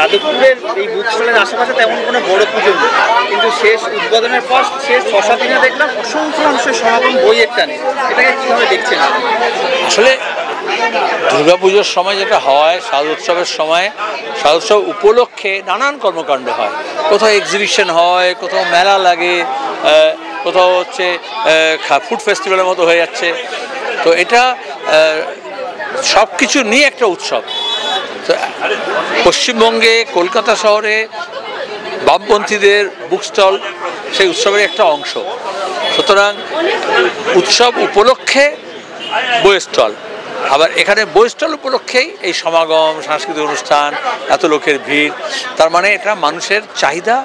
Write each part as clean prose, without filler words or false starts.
যাদবপুরের এই বুক স্টলের আশেপাশে তেমন কোনো বড় পুজো নেই, কিন্তু শেষ উদ্বোধনের পর শেষ 6-7 দিনে দেখলাম অসংখ্য মানুষের সমাগম বইয়ের টানে। এটাকে কীভাবে দেখছেন? আসলে দুর্গাপুজোর সময় যেটা হয়, শারদোৎসবের সময়, শারদোৎসব উপলক্ষে নানান কর্মকাণ্ড হয়। কোথাও এক্সিবিশন হয়, কোথাও মেলা লাগে, কোথাও হচ্ছে ফুড ফেস্টিভ্যালের মতো হয়ে যাচ্ছে। তো এটা সব কিছু নিয়ে একটা উৎসব। তো পশ্চিমবঙ্গে কলকাতা শহরে বামপন্থীদের বুক স্টল সেই উৎসবের একটা অংশ। সুতরাং উৎসব উপলক্ষে বইয়ের স্টল, আবার এখানে বই স্টল উপলক্ষেই এই সমাগম, সাংস্কৃতিক অনুষ্ঠান, এত লোকের ভিড়। তার মানে এটা মানুষের চাহিদা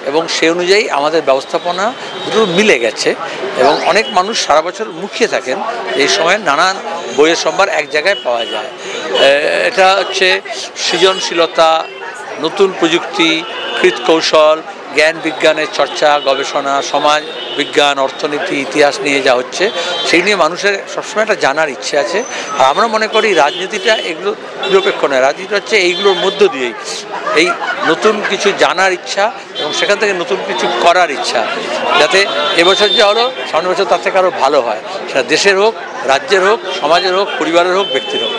এবং সেই অনুযায়ী আমাদের ব্যবস্থাপনা দুটো মিলে গেছে এবং অনেক মানুষ সারা বছর মুখিয়ে থাকেন। এই সময় নানান বইয়ের সম্ভার এক জায়গায় পাওয়া যায়। এটা হচ্ছে সৃজনশীলতা, নতুন প্রযুক্তি, কৃত কৌশল, জ্ঞান বিজ্ঞানের চর্চা, গবেষণা, সমাজ বিজ্ঞান, অর্থনীতি, ইতিহাস নিয়ে যা হচ্ছে সেই নিয়ে মানুষের সবসময় একটা জানার ইচ্ছে আছে। আর আমরা মনে করি রাজনীতিটা এগুলো নিরপেক্ষ নয়, রাজনীতি হচ্ছে এইগুলোর মধ্য দিয়েই এই নতুন কিছু জানার ইচ্ছা এবং সেখান থেকে নতুন কিছু করার ইচ্ছা, যাতে এবছর যা হলো সামনের বছর তার থেকে আরও ভালো হয়। সেটা দেশের হোক, রাজ্যের হোক, সমাজের হোক, পরিবারের হোক, ব্যক্তির হোক।